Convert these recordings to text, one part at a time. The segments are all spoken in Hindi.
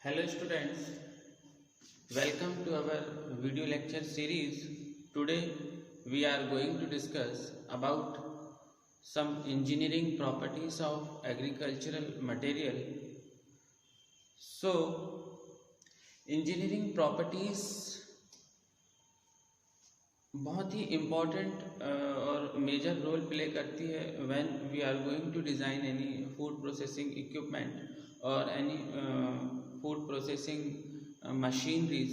Hello students, welcome to our video lecture series. Today we are going to discuss about some engineering properties of agricultural material. So engineering properties बहुत ही इम्पॉर्टेंट और मेजर रोल प्ले करती है when we are going to design any food processing equipment और any food processing machineries.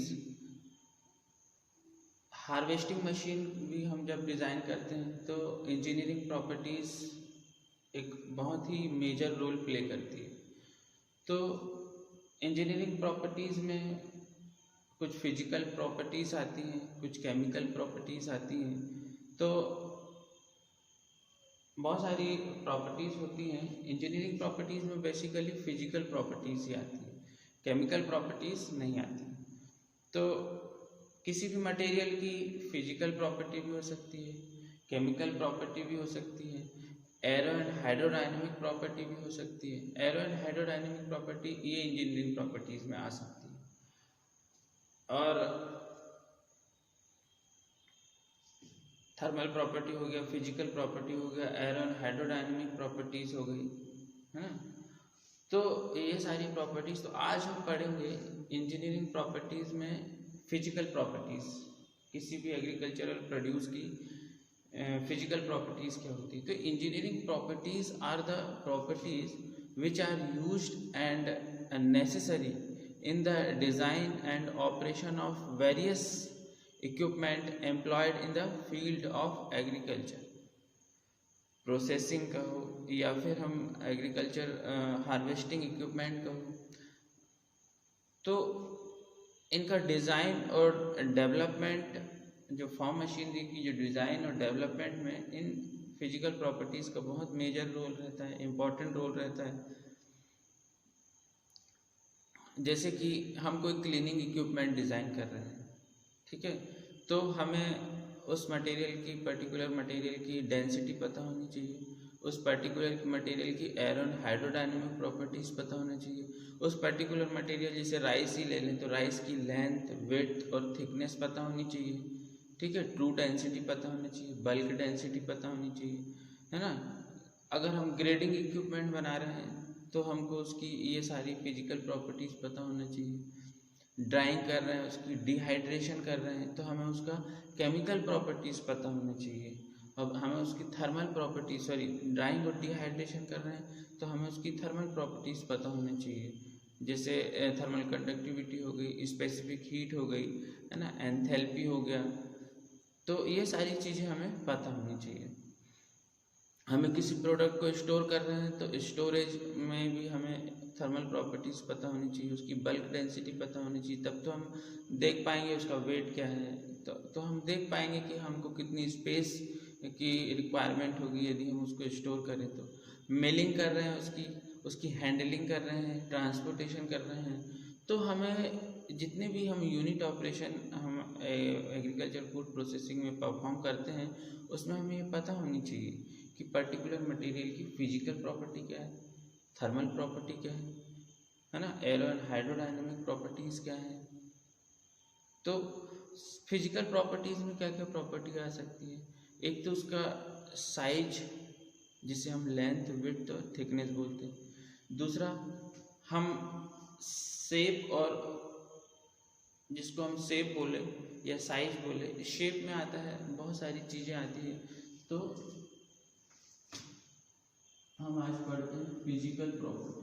Harvesting machine भी हम जब डिज़ाइन करते हैं तो इंजीनियरिंग प्रॉपर्टीज़ एक बहुत ही मेजर रोल प्ले करती है। तो इंजीनियरिंग प्रॉपर्टीज़ में कुछ फिजिकल प्रॉपर्टीज़ आती हैं, कुछ केमिकल प्रॉपर्टीज़ आती हैं। तो बहुत सारी प्रॉपर्टीज़ होती हैं। इंजीनियरिंग प्रॉपर्टीज़ में बेसिकली फिजिकल प्रॉपर्टीज़ ही आती हैं, केमिकल प्रॉपर्टीज़ नहीं आती। तो किसी भी मटेरियल की फिजिकल प्रॉपर्टी भी हो सकती है, केमिकल प्रॉपर्टी भी हो सकती है, एरो एंड हाइड्रोडायनेमिक प्रॉपर्टी भी हो सकती है। एरो एंड हाइड्रोडायनेमिक प्रॉपर्टी ये इंजीनियरिंग प्रॉपर्टीज़ में आ सकती है। और थर्मल प्रॉपर्टी हो गया, फिजिकल प्रॉपर्टी हो गया, एरो एंड हाइड्रोडायनेमिक प्रॉपर्टीज़ हो गई, है ना। तो ये सारी प्रॉपर्टीज़, तो आज हम पढ़ेंगे इंजीनियरिंग प्रॉपर्टीज़ में फिजिकल प्रॉपर्टीज़। किसी भी एग्रीकल्चरल प्रोड्यूस की फिजिकल प्रॉपर्टीज़ क्या होती है। तो engineering properties are the properties which are used and necessary in the design and operation of various equipment employed in the field of agriculture। Processing कहो या फिर हम एग्रीकल्चर हार्वेस्टिंग इक्विपमेंट कहो, तो इनका डिज़ाइन और डेवलपमेंट, जो फार्म मशीनरी की जो डिज़ाइन और डेवलपमेंट में इन फिजिकल प्रॉपर्टीज़ का बहुत मेजर रोल रहता है, इम्पॉर्टेंट रोल रहता है। जैसे कि हम कोई क्लीनिंग इक्विपमेंट डिज़ाइन कर रहे हैं, ठीक है, तो हमें उस मटेरियल की, पर्टिकुलर मटेरियल की डेंसिटी पता होनी चाहिए, उस पर्टिकुलर मटेरियल की एरो एंड हाइड्रोडायनेमिक प्रॉपर्टीज़ पता होना चाहिए। उस पर्टिकुलर मटेरियल, जैसे राइस ही ले लें तो राइस की लेंथ, विड्थ और थिकनेस पता होनी चाहिए, ठीक है। ट्रू डेंसिटी पता होनी चाहिए, बल्क डेंसिटी पता होनी चाहिए, है ना। अगर हम ग्रेडिंग इक्विपमेंट बना रहे हैं तो हमको उसकी ये सारी फिजिकल प्रॉपर्टीज़ पता होना चाहिए। ड्राइंग कर रहे हैं, उसकी डिहाइड्रेशन कर रहे हैं तो हमें उसका केमिकल प्रॉपर्टीज़ पता होना चाहिए। अब हमें उसकी थर्मल प्रॉपर्टीज, ड्राइंग और डिहाइड्रेशन कर रहे हैं तो हमें उसकी थर्मल प्रॉपर्टीज़ पता होनी चाहिए। जैसे थर्मल कंडक्टिविटी हो गई, स्पेसिफिक हीट हो गई, है ना, एंथैल्पी हो गया। तो ये सारी चीज़ें हमें पता होनी चाहिए। हमें किसी प्रोडक्ट को स्टोर कर रहे हैं तो स्टोरेज में भी हमें थर्मल प्रॉपर्टीज़ पता होनी चाहिए, उसकी बल्क डेंसिटी पता होनी चाहिए। तब तो हम देख पाएंगे उसका वेट क्या है, तो हम देख पाएंगे कि हमको कितनी स्पेस की रिक्वायरमेंट होगी यदि हम उसको स्टोर करें। तो मेलिंग कर रहे हैं, उसकी हैंडलिंग कर रहे हैं, ट्रांसपोर्टेशन कर रहे हैं, तो हमें जितने भी हम यूनिट ऑपरेशन हम एग्रीकल्चर फूड प्रोसेसिंग में परफॉर्म करते हैं उसमें हमें ये पता होनी चाहिए कि पर्टिकुलर मटेरियल की फिजिकल प्रॉपर्टी क्या है, थर्मल प्रॉपर्टी क्या है ना, एरो एंड हाइड्रोडायनेमिक प्रॉपर्टीज़ क्या है। तो फिजिकल प्रॉपर्टीज़ में क्या क्या प्रॉपर्टी आ सकती है। एक तो उसका साइज, जिसे हम लेंथ, विड्थ और थिकनेस बोलते हैं। दूसरा हम शेप, और जिसको हम शेप बोले या साइज बोले, शेप में आता है, बहुत सारी चीज़ें आती हैं। तो हम आज पढ़ते हैं फिजिकल प्रॉपर्टी।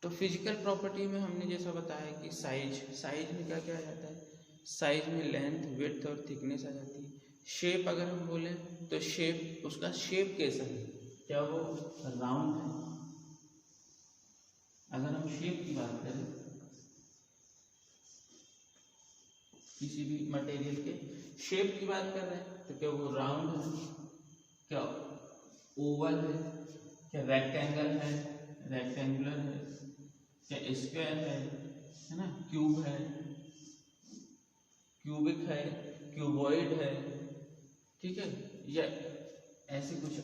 तो फिजिकल प्रॉपर्टी में हमने जैसा बताया कि साइज में क्या क्या आ जाता है, साइज में लेंथ, विड्थ और थिकनेस आ जाती है। शेप अगर हम बोलें तो शेप, उसका शेप कैसा है, क्या वो राउंड है। अगर हम शेप की बात करें, किसी भी मटेरियल के शेप की बात कर रहे हैं तो क्या वो राउंड है, क्या ओवल है, क्या रेक्टेंगल है, रेक्टेंगुलर है, चाहे स्क्वायर है ना, क्यूब है, क्यूबिक है, क्यूबॉइड है, ठीक है, या ऐसे कुछ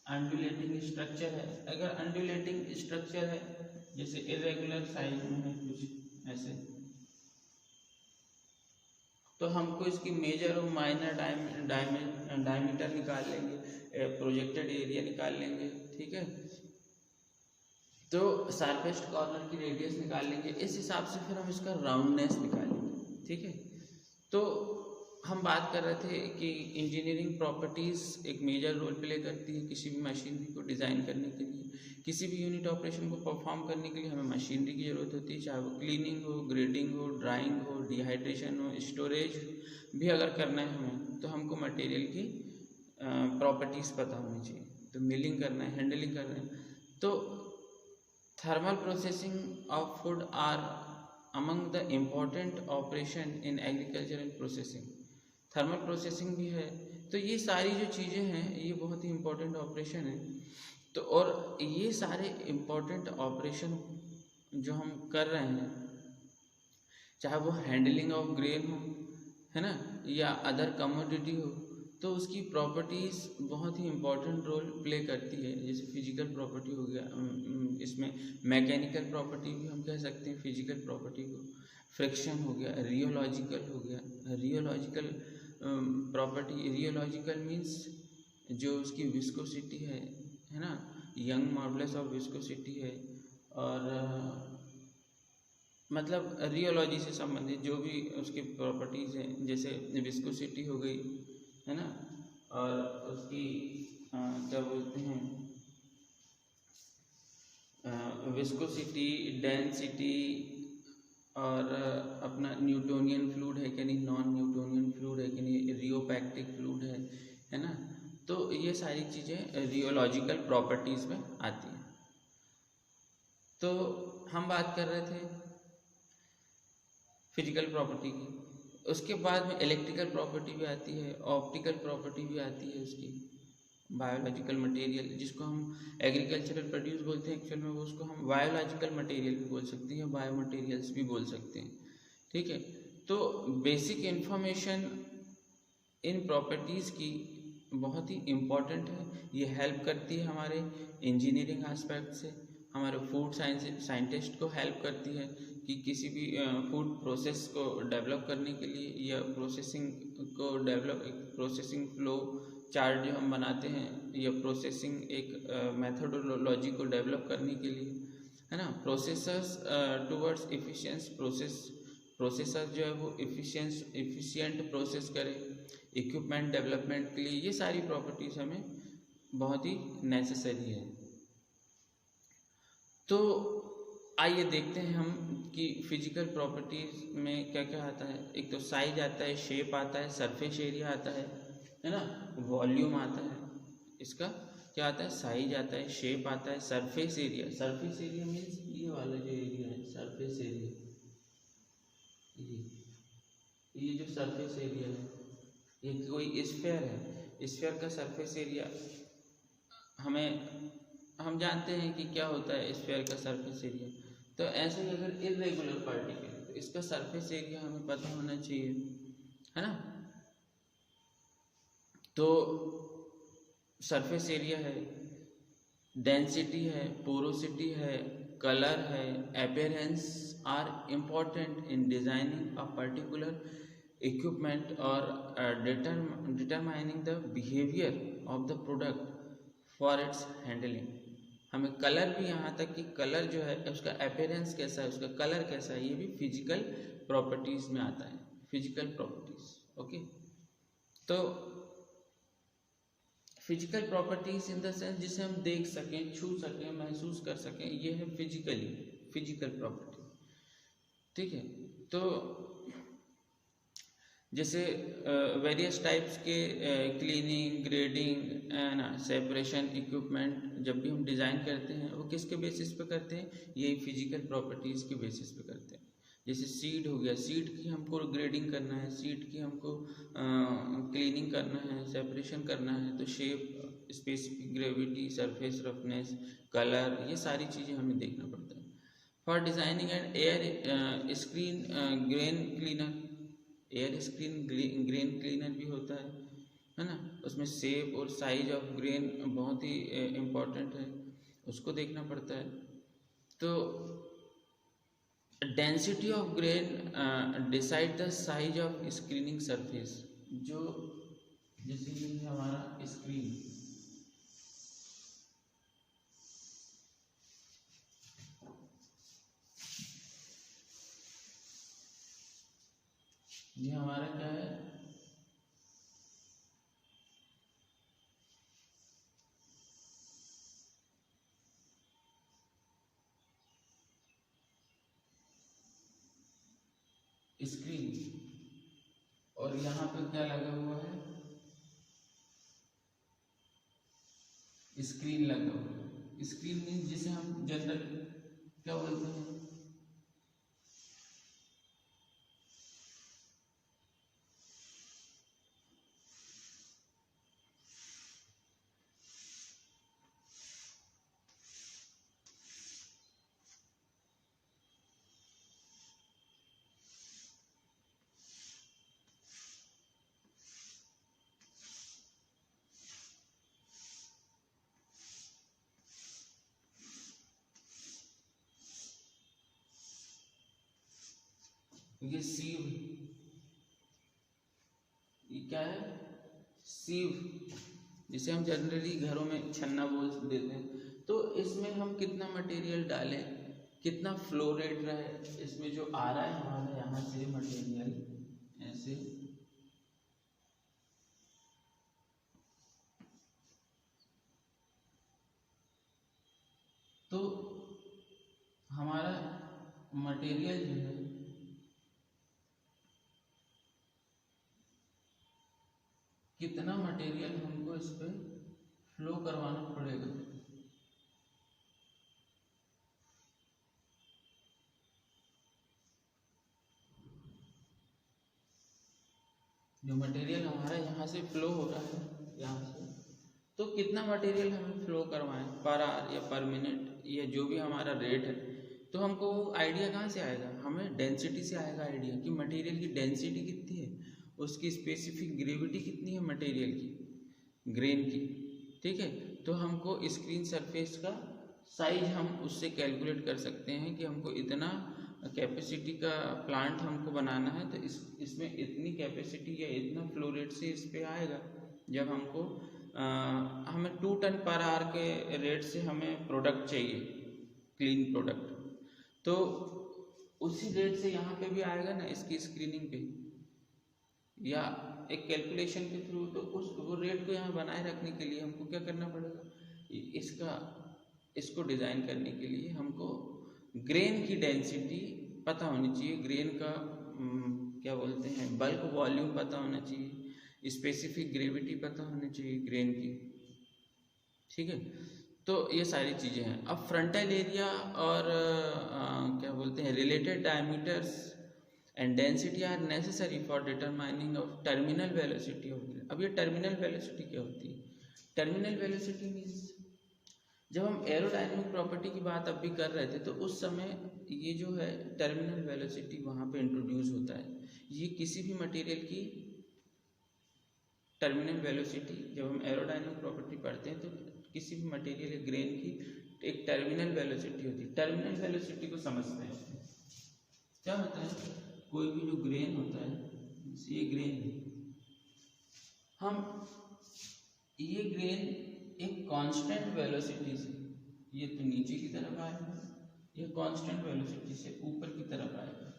अंडुलेटिंग स्ट्रक्चर है। अगर अंडुलेटिंग स्ट्रक्चर है जैसे इरेगुलर साइज में है कुछ ऐसे, तो हमको इसकी मेजर और माइनर डायमीटर निकाल लेंगे, प्रोजेक्टेड एरिया निकाल लेंगे, ठीक है। तो शार्पेस्ट कॉर्नर की रेडियस निकाल लेंगे, इस हिसाब से फिर हम इसका राउंडनेस निकालेंगे, ठीक है। तो हम बात कर रहे थे कि इंजीनियरिंग प्रॉपर्टीज़ एक मेजर रोल प्ले करती है किसी भी मशीनरी को डिज़ाइन करने के लिए। किसी भी यूनिट ऑपरेशन को परफॉर्म करने के लिए हमें मशीनरी की ज़रूरत होती है, चाहे वो क्लीनिंग हो, ग्रेडिंग हो, ड्राइंग हो, डिहाइड्रेशन हो, स्टोरेज भी अगर करना है हमें, तो हमको मटेरियल की प्रॉपर्टीज़ पता होनी चाहिए। तो मिलिंग करना है, हैंडलिंग करना है, तो thermal processing of food are among the important operation in agricultural processing. Thermal processing भी है, तो ये सारी जो चीज़ें हैं ये बहुत ही इम्पोर्टेंट ऑपरेशन है। तो और ये सारे इम्पोर्टेंट ऑपरेशन जो हम कर रहे हैं, चाहे वो हैंडलिंग ऑफ ग्रेन हो, है ना, या अदर कमोडिटी हो, तो उसकी प्रॉपर्टीज़ बहुत ही इम्पोर्टेंट रोल प्ले करती है। जैसे फिजिकल प्रॉपर्टी हो गया, इसमें मैकेनिकल प्रॉपर्टी भी हम कह सकते हैं फिजिकल प्रॉपर्टी को, फ्रिक्शन हो गया, रियोलॉजिकल हो गया, रियोलॉजिकल प्रॉपर्टी, रियोलॉजिकल मीन्स जो उसकी विस्कोसिटी है ना, यंग मॉडुलस ऑफ विस्कोसिटी है, और मतलब रियोलॉजी से संबंधित जो भी उसकी प्रॉपर्टीज़ हैं, जैसे विस्कोसिटी हो गई, है ना, और उसकी क्या बोलते हैं, विस्कोसिटी, डेंसिटी, और अपना न्यूटोनियन फ्लूइड है कि नहीं, नॉन न्यूटोनियन फ्लूइड है कि नहीं, रियोपैक्टिक फ्लूइड है ना। तो ये सारी चीज़ें रियोलॉजिकल प्रॉपर्टीज़ में आती हैं। तो हम बात कर रहे थे फिजिकल प्रॉपर्टी की, उसके बाद में इलेक्ट्रिकल प्रॉपर्टी भी आती है, ऑप्टिकल प्रॉपर्टी भी आती है उसकी, बायोलॉजिकल मटेरियल जिसको हम एग्रीकल्चरल प्रोड्यूस बोलते हैं, एक्चुअल में वो उसको हम बायोलॉजिकल मटेरियल भी बोल सकते हैं, बायो मटेरियल्स भी बोल सकते हैं, ठीक है। तो बेसिक इन्फॉर्मेशन इन प्रॉपर्टीज़ की बहुत ही इम्पॉर्टेंट है, ये हेल्प करती है हमारे इंजीनियरिंग एस्पेक्ट से, हमारे फूड साइंटिस्ट को हेल्प करती है कि किसी भी फूड प्रोसेस को डेवलप करने के लिए, या प्रोसेसिंग को डेवलप, एक प्रोसेसिंग फ्लो चार्ट जो हम बनाते हैं, या प्रोसेसिंग एक मेथोडोलॉजी को डेवलप करने के लिए, है ना, प्रोसेसर्स टुवर्ड्स एफिशिएंस प्रोसेसर जो है वो एफिशिएंट प्रोसेस करे, इक्विपमेंट डेवलपमेंट के लिए, ये सारी प्रॉपर्टीज़ हमें बहुत ही नेसेसरी है। तो आइए देखते हैं हम कि फिजिकल प्रॉपर्टीज़ में क्या क्या आता है। एक तो साइज आता है, शेप आता है, सरफेस एरिया आता है ना, वॉल्यूम आता है, इसका क्या आता है, साइज आता है, शेप आता है, surface area. Surface area means ये वाला जो एरिया है, सरफेस एरिया, ये जो सरफेस एरिया है, ये कोई स्फीयर है, स्फीयर का सरफेस एरिया हम जानते हैं कि क्या होता है स्फीयर का सरफेस एरिया। तो ऐसे ही अगर इरेगुलर पार्टिकल, तो इसका सरफेस एरिया हमें पता होना चाहिए, है ना। तो सरफेस एरिया है, डेंसिटी है, पोरोसिटी है, कलर है, appearance are important in designing a particular equipment और determining the behaviour of the product for its handling. हमें कलर भी, यहाँ तक कि कलर जो है उसका अपीयरेंस कैसा है, उसका कलर कैसा है, ये भी फिजिकल प्रॉपर्टीज में आता है, फिजिकल प्रॉपर्टीज। ओके, तो physical properties in the sense जिसे हम देख सकें, छू सकें, महसूस कर सकें, ये है फिजिकल प्रॉपर्टी, ठीक है। तो जैसे वेरियस टाइप्स के cleaning, grading and separation equipment जब भी हम डिज़ाइन करते हैं, वो किसके बेसिस पे करते हैं, यही फिजिकल प्रॉपर्टीज़ के बेसिस पे करते हैं। जैसे सीड हो गया, सीड की हमको ग्रेडिंग करना है, सीड की हमको क्लीनिंग करना है, सेपरेशन करना है, तो shape, specific gravity, surface roughness, colour, ये सारी चीज़ें हमें देखना पड़ता है। For designing and air screen grain cleaner, air screen grain cleaner भी होता है ना, उसमें शेप और साइज ऑफ ग्रेन बहुत ही इम्पोर्टेंट है, उसको देखना पड़ता है। तो density of grain decide the size of screening surface, जो जैसे ये है हमारा स्क्रीन, ये हमारा क्या है, स्क्रीन, और यहाँ पे क्या लगा हुआ है, स्क्रीन लगा हुआ है। स्क्रीन मीन्स जिसे हम जनरल क्या बोलते हैं, ये सीव, ये क्या है, सीव, जिसे हम जनरली घरों में छन्ना बोल देते हैं। तो इसमें हम कितना मटेरियल डालें, कितना फ्लो रेट रहे, इसमें जो आ रहा है हमारा यहाँ से मटेरियल ऐसे, तो हमारा मटेरियल जो है कितना मटेरियल हमको इस पर फ्लो करवाना पड़ेगा, जो मटेरियल हमारा यहाँ से फ्लो हो रहा है यहाँ से, तो कितना मटेरियल हमें फ्लो करवाएं पर आवर या पर मिनट या जो भी हमारा रेट है। तो हमको आइडिया कहाँ से आएगा, हमें डेंसिटी से आएगा आइडिया कि मटेरियल की डेंसिटी कितनी है, उसकी स्पेसिफिक ग्रेविटी कितनी है मटेरियल की, ग्रेन की, ठीक है। तो हमको स्क्रीन सरफेस का साइज हम उससे कैलकुलेट कर सकते हैं कि हमको इतना कैपेसिटी का प्लांट हमको बनाना है, तो इसमें इतनी कैपेसिटी या इतना फ्लो रेट से इस पे आएगा। जब हमको हमें 2 टन पर आवर के रेट से हमें प्रोडक्ट चाहिए, क्लीन प्रोडक्ट, तो उसी रेट से यहाँ पे भी आएगा ना इसकी स्क्रीनिंग पे, या एक कैलकुलेशन के थ्रू। तो वो रेट को यहाँ बनाए रखने के लिए हमको क्या करना पड़ेगा, इसको डिज़ाइन करने के लिए हमको ग्रेन की डेंसिटी पता होनी चाहिए, ग्रेन का क्या बोलते हैं बल्क वॉल्यूम पता होना चाहिए, स्पेसिफिक ग्रेविटी पता होनी चाहिए ग्रेन की, ठीक है। तो ये सारी चीज़ें हैं। अब फ्रंटल एरिया और क्या बोलते हैं related diameters and density are necessary for determining of terminal velocity of grain. अब ये टर्मिनल वेलोसिटी क्या होती है, टर्मिनल वेलोसिटी मीन्स जब हम एरोडायनेमिक प्रॉपर्टी की बात अभी कर रहे थे तो उस समय ये जो है टर्मिनल वेलोसिटी वहाँ पे इंट्रोड्यूस होता है। ये किसी भी मटेरियल की टर्मिनल वेलोसिटी, जब हम एरोडायनेमिक प्रॉपर्टी पढ़ते हैं तो किसी भी मटेरियल या ग्रेन की एक टर्मिनल वेलोसिटी होती है। टर्मिनल वेलोसिटी को समझते हैं, क्या होता है, कोई भी जो ग्रेन होता है, ये ग्रेन, हम ये ग्रेन एक कांस्टेंट वेलोसिटी से, ये तो नीचे की तरफ आएगा, ये कांस्टेंट वेलोसिटी से ऊपर की तरफ आएगा।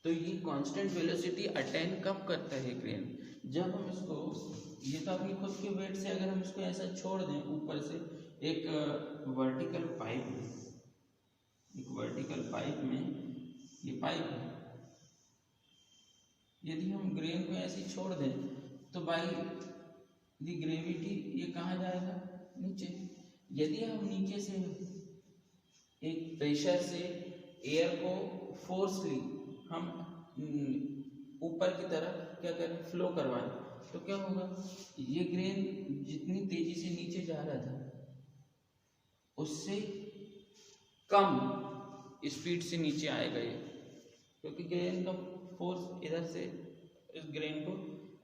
तो ये कांस्टेंट वेलोसिटी अटेन कब करता है ग्रेन, जब हम इसको, ये तो अपनी खुद के वेट से अगर हम इसको ऐसा छोड़ दें ऊपर से एक वर्टिकल पाइप में, एक वर्टिकल पाइप में, ये पाइप है, यदि हम ग्रेन को ऐसे छोड़ दें तो बाई दी ग्रेविटी ये कहाँ जाएगा, नीचे। यदि हम नीचे से एक प्रेशर से एयर को फोर्सली हम ऊपर की तरफ क्या करें, फ्लो करवाएं, तो क्या होगा, ये ग्रेन जितनी तेजी से नीचे जा रहा था उससे कम स्पीड से नीचे आएगा ये, क्योंकि ग्रेन का फोर्स इधर से इस ग्रेन को,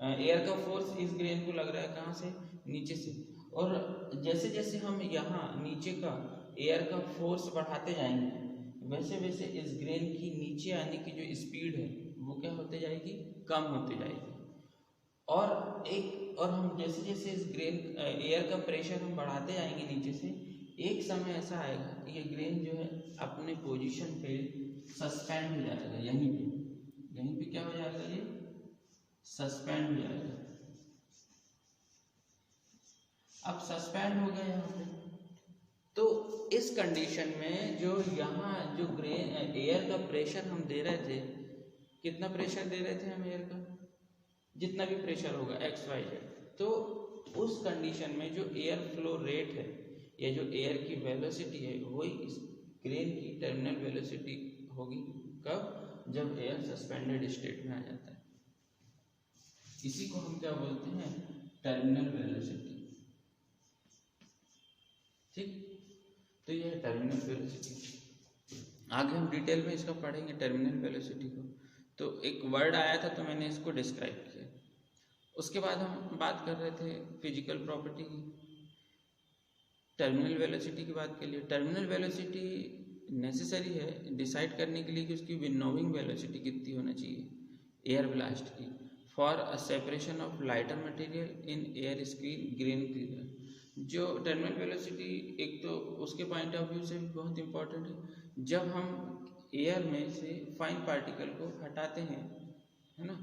एयर का फोर्स इस ग्रेन को लग रहा है कहाँ से, नीचे से। और जैसे जैसे हम यहाँ नीचे का एयर का फोर्स बढ़ाते जाएंगे वैसे वैसे इस ग्रेन की नीचे आने की जो स्पीड है वो क्या होते जाएगी, कम होती जाएगी। और हम जैसे जैसे इस ग्रेन एयर का प्रेशर हम बढ़ाते जाएंगे नीचे से, एक समय ऐसा आएगा ये ग्रेन जो है अपने पोजीशन पे सस्पेंड हो जाएगा, यहीं पे क्या हो जाएगा, ये सस्पेंड हो जाएगा। अब सस्पेंड हो गया यहाँ पे, तो इस कंडीशन में जो यहाँ जो ग्रेन एयर का प्रेशर हम दे रहे थे, कितना प्रेशर दे रहे थे हम एयर का, जितना भी प्रेशर होगा XYZ, तो उस कंडीशन में जो एयर फ्लो रेट है या जो एयर की वेलोसिटी है वही इस ग्रेन की टर्मिनल वेलोसिटी होगी। कब, जब एयर सस्पेंडेड स्टेट में आ जाता है। इसी को हम क्या बोलते हैं, टर्मिनल वेलोसिटी। ठीक, तो ये है टर्मिनल वेलोसिटी। आगे हम डिटेल में इसका पढ़ेंगे टर्मिनल वेलोसिटी को। तो एक वर्ड आया था तो मैंने इसको डिस्क्राइब किया। उसके बाद हम बात कर रहे थे फिजिकल प्रॉपर्टी की, टर्मिनल वेलोसिटी की बात कर लिए। टर्मिनल वेलोसिटी नेसेसरी है डिसाइड करने के लिए कि उसकी विनोविंग वेलोसिटी कितनी होना चाहिए एयर ब्लास्ट की, for a separation of lighter material in air screen grain clear. जो टर्मिनल वेलोसिटी एक तो उसके पॉइंट ऑफ व्यू से भी बहुत इंपॉर्टेंट है। जब हम एयर में से फाइन पार्टिकल को हटाते हैं, है ना,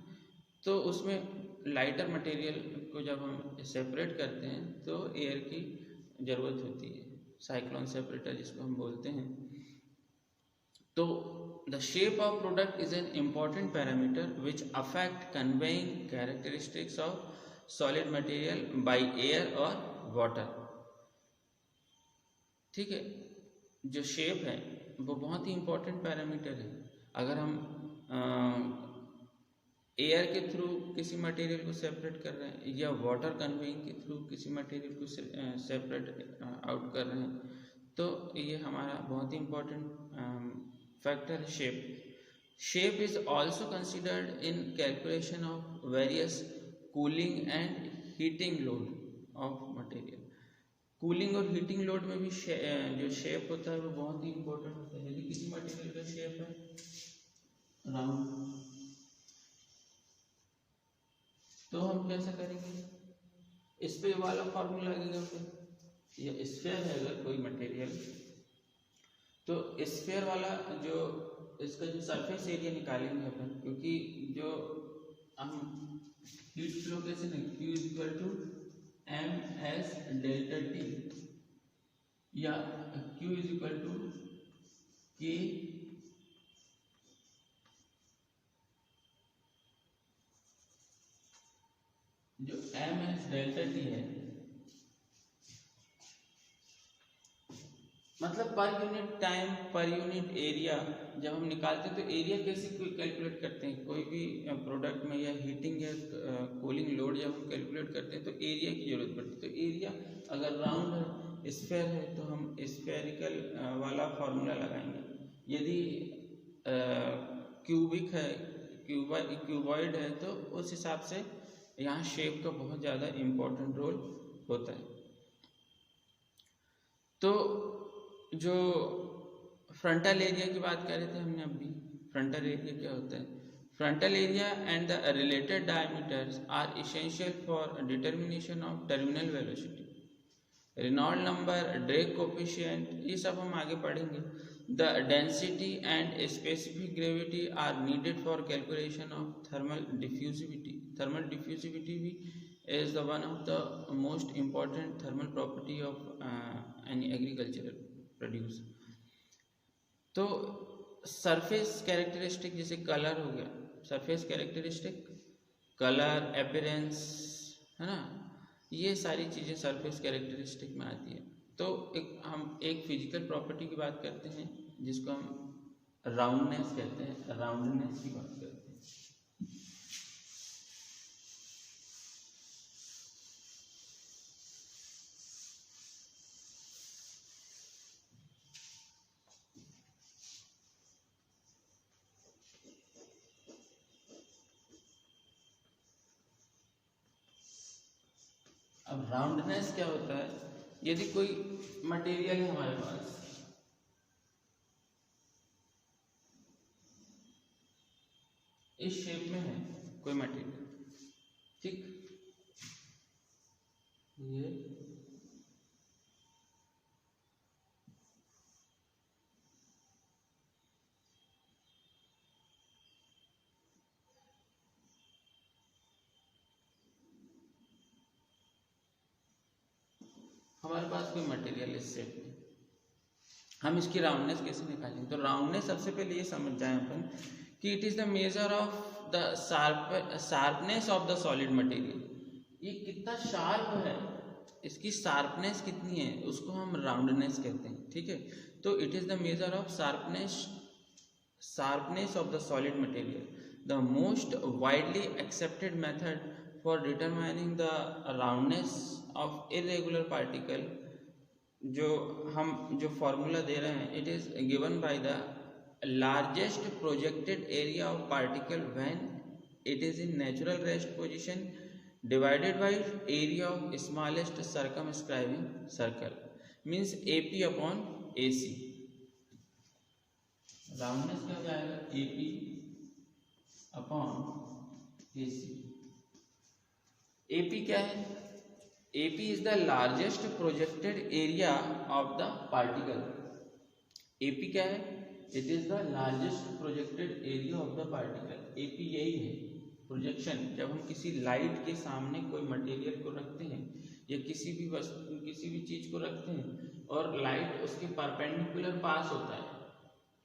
तो उसमें लाइटर मटेरियल को जब हम सेपरेट करते हैं तो एयर की ज़रूरत होती है, साइक्लोन सेपरेटर जिसको हम बोलते हैं। तो the shape of product is an important parameter which affect conveying characteristics of solid material by air और वाटर। ठीक है, जो शेप है वो बहुत ही इम्पोर्टेंट पैरामीटर है। अगर हम एयर के थ्रू किसी मटेरियल को सेपरेट कर रहे हैं या वाटर कन्वेइंग के थ्रू किसी मटेरियल को सेपरेट आउट कर रहे हैं, तो ये हमारा बहुत ही इम्पोर्टेंट फैक्टर है shape. Shape is also considered in calculation of various cooling and heating load of material. Cooling और हीटिंग लोड में भी जो शेप होता है वो बहुत ही इम्पोर्टेंट होता है। यदि किसी मटेरियल का शेप है राउंड, तो हम कैसा करेंगे, इस पे वाला फॉर्मूला लगेगा। फिर ये स्फीयर है अगर कोई मटेरियल, तो स्फीयर वाला जो इसका जो सरफेस एरिया निकालेंगे अपन, क्योंकि जो हम हीट फ्लो कैसे नहीं, Q is equal to MS delta T या Q is equal to K जो MS डेल्टा T है, मतलब पर यूनिट टाइम पर यूनिट एरिया जब हम निकालते हैं तो एरिया कैसे कैलकुलेट करते हैं, कोई भी प्रोडक्ट में या हीटिंग या कूलिंग लोड जब हम कैलकुलेट करते हैं तो एरिया की जरूरत पड़ती है। तो एरिया अगर राउंड है, स्फीयर है, तो हम स्फेरिकल वाला फॉर्मूला लगाएंगे। यदि क्यूबिक है, क्यूबॉइड है, तो उस हिसाब से यहाँ शेप का बहुत ज़्यादा इम्पोर्टेंट रोल होता है। तो जो फ्रंटल एरिया की बात कर रहे थे हमने अभी, फ्रंटल एरिया क्या होता है, frontal area and the related diameters are essential for determination of terminal velocity, Reynold number, drag coefficient, ये सब हम आगे पढ़ेंगे। The density and specific gravity are needed for calculation of thermal diffusivity. Thermal diffusivity भी is the one of the most important thermal property of any agricultural produce। तो सरफेस कैरेक्टरिस्टिक जैसे कलर हो गया, सरफेस कैरेक्टरिस्टिक, कलर, अपीयरेंस, है ना, ये सारी चीज़ें सरफेस कैरेक्टरिस्टिक में आती है। तो हम एक फिजिकल प्रॉपर्टी की बात करते हैं जिसको हम राउंडनेस कहते हैं, राउंडनेस की बात करते हैं। अब राउंडनेस क्या होता है, यदि कोई मटेरियल है हमारे पास, इस शेप में है कोई मटेरियल, ठीक, ये हमारे पास कोई मटेरियल इस शेप में, हम इसकी राउंडनेस कैसे निकालेंगे? तो राउंडनेस सबसे पहले ये समझ जाए अपन कि it is the measure of the sharpness of the solid material. ये कितना शार्प है, इसकी शार्पनेस कितनी है, उसको हम राउंडनेस कहते हैं, ठीक है। तो it is the measure of sharpness of the solid material, the most widely accepted method for determining the roundness of irregular particle. जो फॉर्मूला दे रहे हैं, it is given by the largest projected area of particle when it is in natural rest position divided by area of smallest circumscribing circle, means AP upon AC। Roundness क्या हो जाएगा, AP अपॉन AC। AP क्या है, AP is the largest projected area of the particle। AP क्या है, it is the largest projected area of the particle। AP यही है प्रोजेक्शन, जब हम किसी लाइट के सामने कोई मटेरियल को रखते हैं या किसी भी वस्तु, किसी भी चीज को रखते हैं और लाइट उसके परपेंडिकुलर पास होता है,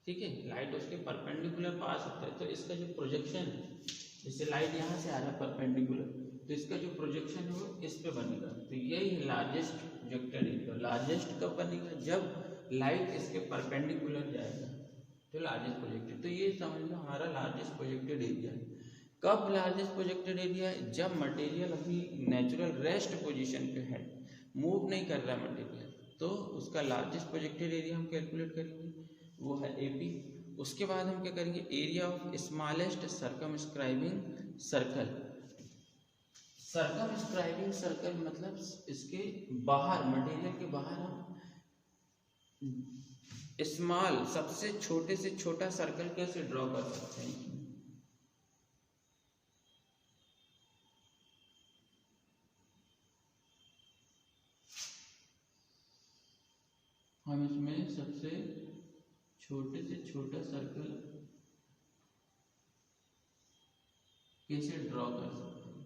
ठीक है, लाइट उसके परपेंडिकुलर पास होता है, तो इसका जो प्रोजेक्शन है, जैसे लाइट यहाँ से आ रहा है परपेंडिकुलर, तो इसका जो प्रोजेक्शन है वो इस पे बनेगा। तो यही है लार्जेस्ट प्रोजेक्टेड एरिया। लार्जेस्ट कब बनेगा, जब लाइट इसके परपेंडिकुलर जाएगा, तो लार्जेस्ट प्रोजेक्टेड। तो ये समझ लो हमारा लार्जेस्ट प्रोजेक्टेड एरिया है। कब लार्जेस्ट प्रोजेक्टेड एरिया है, जब मटेरियल अभी नेचुरल रेस्ट पोजीशन पे है, मूव नहीं कर रहा मटेरियल, तो उसका लार्जेस्ट प्रोजेक्टेड एरिया हम कैलकुलेट करेंगे, वो है AP। उसके बाद हम क्या करेंगे, area of smallest circumscribing circle. Circumscribing circle मतलब इसके बाहर, मटेरियल के बाहर हम स्मॉल, सबसे छोटे से छोटा सर्कल कैसे ड्रॉ कर सकते हैं। हम इसमें सबसे छोटे से छोटा सर्कल कैसे ड्रॉ कर सकते हैं।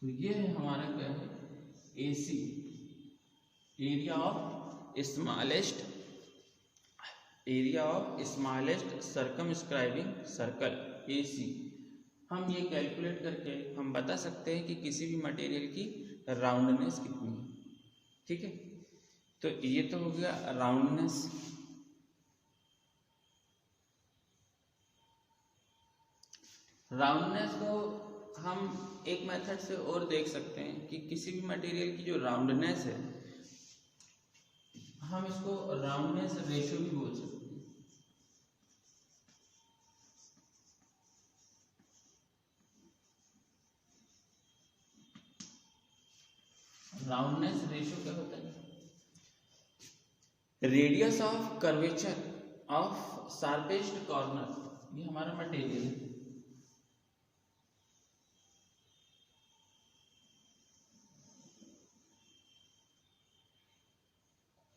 तो ये है हमारा क्या है, AC, area of smallest circumscribing circle, AC। हम ये कैलकुलेट करके हम बता सकते हैं कि किसी भी मटेरियल की राउंडनेस कितनी है, ठीक है। तो ये तो हो गया राउंडनेस। राउंडनेस को हम एक मेथड से और देख सकते हैं कि किसी भी मटेरियल की जो राउंडनेस है, हम इसको राउंडनेस रेशियो भी बोल सकते हैं। राउंडनेस रेशियो क्या होता है, radius of curvature of sharpest corner. ये हमारा मटेरियल है,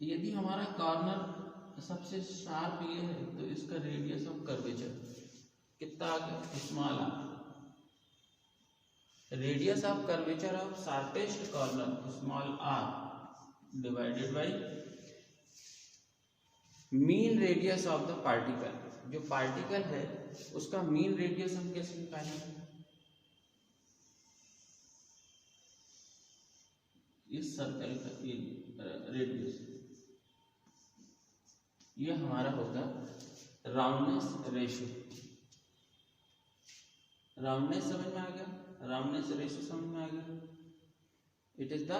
यदि हमारा कॉर्नर सबसे शार्प ये है, तो इसका रेडियस ऑफ कर्वेचर कितना आ गया, स्मॉल आ। Radius of curvature of sharpest corner small r divided by mean radius of the particle. जो पार्टिकल है उसका मीन रेडियस हम कैसे निकालेंगे, इस सर्कल का रेडियस, ये हमारा होगा राउंडनेस रेशियो। राउंडनेस समझ में आ गया, राउंडनेस रेशियो समझ में आ गया। It is the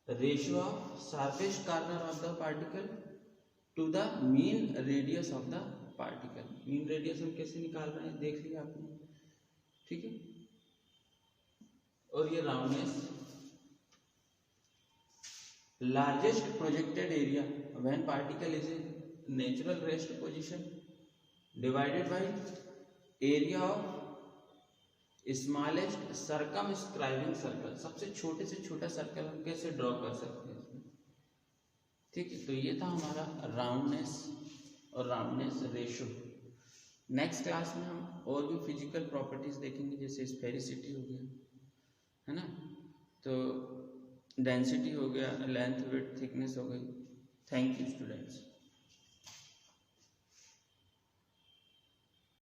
ratio of sharpest corner of the particle to the mean radius of the particle. Mean radius हम कैसे निकाल रहे हैं देख लिया आपने, ठीक है। और ये roundness, largest projected area when particle is in natural rest position divided by area of smallest circumscribing circle. सबसे छोटे से छोटा सर्कल हम कैसे ड्रॉ कर सकते हैं इसमें, ठीक है। तो ये था हमारा राउंडनेस और राउंडनेस रेशो। नेक्स्ट क्लास में हम और भी फिजिकल प्रॉपर्टीज देखेंगे, जैसे स्फेरिसिटी हो गया, है ना, तो डेंसिटी हो गया, लेंथ विड्थ थिकनेस हो गई। Thank you students.